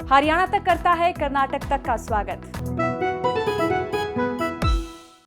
हरियाणा तक करता है कर्नाटक तक का स्वागत।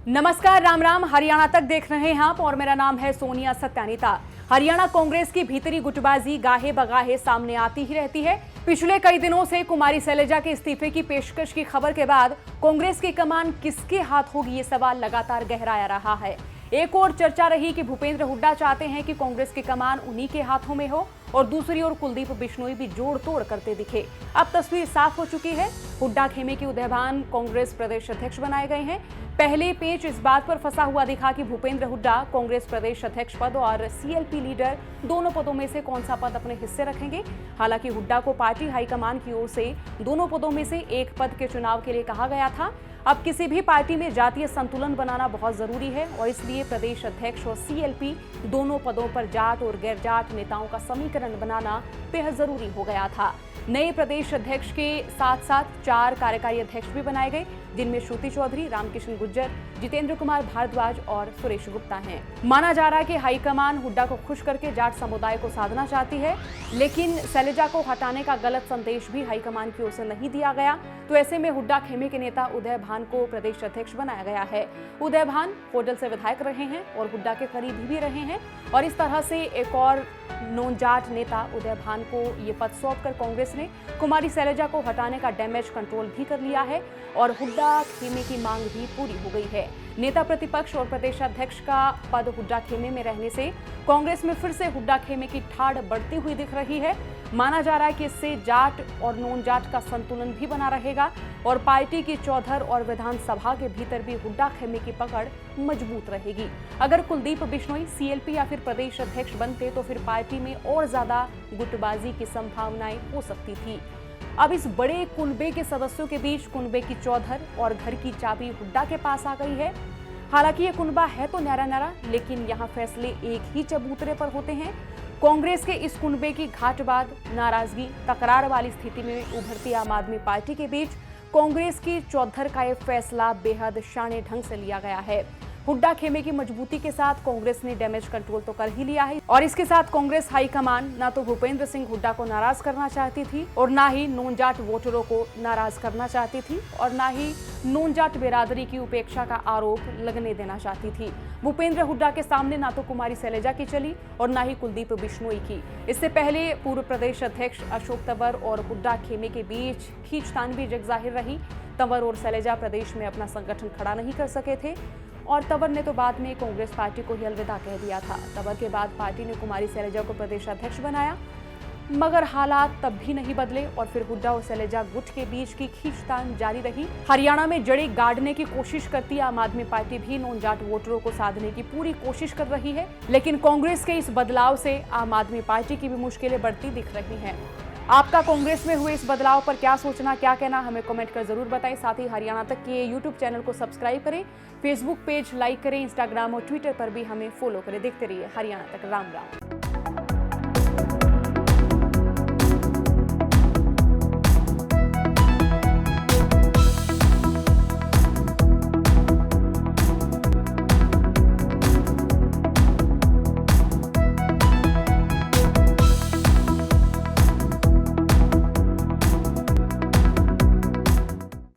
नमस्कार, राम राम। हरियाणा तक देख रहे हैं आप और मेरा नाम है सोनिया सत्यानीता। हरियाणा कांग्रेस की भीतरी गुटबाजी गाहे बगाहे सामने आती ही रहती है। पिछले कई दिनों से कुमारी शैलजा के इस्तीफे की पेशकश की खबर के बाद कांग्रेस की कमान किसके हाथ होगी, ये सवाल लगातार गहराया रहा है। एक और चर्चा रही कि भूपेंद्र हुड्डा चाहते हैं कि कांग्रेस की कमान उन्हीं के हाथों में हो और दूसरी ओर कुलदीप बिश्नोई भी जोड़ तोड़ करते दिखे। अब तस्वीर साफ हो चुकी है। हुड्डा खेमे के उदयभान कांग्रेस प्रदेश अध्यक्ष बनाए गए हैं। पहले पेच इस बात पर फंसा हुआ दिखा कि भूपेंद्र हुड्डा कांग्रेस प्रदेश अध्यक्ष पद और सीएलपी लीडर दोनों पदों में से कौन सा पद अपने हिस्से रखेंगे। हालांकि हुड्डा को पार्टी हाईकमान की ओर से दोनों पदों में से एक पद के चुनाव के लिए कहा गया था। अब किसी भी पार्टी में जातीय संतुलन बनाना बहुत जरूरी है और इसलिए प्रदेश अध्यक्ष और सीएलपी दोनों पदों पर जाट और गैर जाट नेताओं का समीकरण बनाना बेहद जरूरी हो गया था। नए प्रदेश अध्यक्ष के साथ साथ 4 कार्यकारी अध्यक्ष भी बनाए गए, जिनमें श्रुति चौधरी, रामकिशन गुर्जर, जितेंद्र कुमार भारद्वाज और सुरेश गुप्ता हैं। माना जा रहा है कि हाईकमान हुड्डा को खुश करके जाट समुदाय को साधना चाहती है, लेकिन शैलजा को हटाने का गलत संदेश भी हाईकमान की ओर से नहीं दिया गया। तो ऐसे में हुड्डा खेमे के नेता उदयभान को प्रदेश अध्यक्ष बनाया गया है। उदयभान होडल से विधायक रहे हैं और हुड्डा के करीबी भी रहे हैं और इस तरह से एक और नॉन जाट नेता उदयभान को ये पद सौंपकर कांग्रेस ने कुमारी शैलजा को हटाने का डैमेज कंट्रोल भी कर लिया है और हुड्डा खेमे की मांग भी पूरी हो गई है। नेता प्रतिपक्ष और प्रदेश अध्यक्ष का पद हुड्डा खेमे में रहने से कांग्रेस में फिर से हुड्डा खेमे की ठाड़ बढ़ती हुई दिख रही है। माना जा रहा है कि इससे जाट और नॉन जाट का संतुलन भी बना रहेगा और पार्टी की चौधर और विधानसभा के भीतर भी हुड्डा खेमे की पकड़ मजबूत रहेगी। अगर कुलदीप बिश्नोई सीएलपी या फिर प्रदेश अध्यक्ष बनते तो फिर पार्टी में और ज्यादा गुटबाजी की संभावनाएं हो सकती थी। अब इस बड़े कुनबे के सदस्यों के बीच कुनबे की चौधर और घर की चाबी हुड्डा के पास आ गई है। हालांकि ये कुनबा है तो न्यारा न्यारा, लेकिन यहाँ फैसले एक ही चबूतरे पर होते हैं। कांग्रेस के इस कुनबे की घाटवाद, नाराजगी, तकरार वाली स्थिति में उभरती आम आदमी पार्टी के बीच कांग्रेस की चौधर का यह फैसला बेहद शाने ढंग से लिया गया है। हुड्डा खेमे की मजबूती के साथ कांग्रेस ने डैमेज कंट्रोल तो कर ही लिया है और इसके साथ कांग्रेस हाईकमान ना तो भूपेंद्र सिंह हुड्डा को नाराज करना चाहती थी और ना ही नॉन जाट वोटरों को नाराज करना चाहती थी और ना ही नॉन जाट बिरादरी की उपेक्षा का आरोप लगने देना चाहती थी। भूपेंद्र हुड्डा के सामने ना तो कुमारी शैलजा की चली और ना ही कुलदीप बिश्नोई की। इससे पहले पूर्व प्रदेश अध्यक्ष अशोक तंवर और हुड्डा खेमे के बीच खींचतान भी जगजाहिर रही। तंवर और शैलजा प्रदेश में अपना संगठन खड़ा नहीं कर सके थे और तंवर ने तो बाद में कांग्रेस पार्टी को ही अलविदा कह दिया था। तंवर के बाद पार्टी ने कुमारी शैलजा को प्रदेश अध्यक्ष बनाया, मगर हालात तब भी नहीं बदले और फिर हुड्डा और शैलजा गुट के बीच की खींचतान जारी रही। हरियाणा में जड़ें गाड़ने की कोशिश करती आम आदमी पार्टी भी नॉन जाट वोटरों को साधने की पूरी कोशिश कर रही है, लेकिन कांग्रेस के इस बदलाव से आम आदमी पार्टी की भी मुश्किलें बढ़ती दिख रही हैं। आपका कांग्रेस में हुए इस बदलाव पर क्या सोचना, क्या कहना, हमें कमेंट कर जरूर बताएं। साथ ही हरियाणा तक के यूट्यूब चैनल को सब्सक्राइब करें, फेसबुक पेज लाइक करें, इंस्टाग्राम और ट्विटर पर भी हमें फॉलो करें। देखते रहिए हरियाणा तक। राम राम।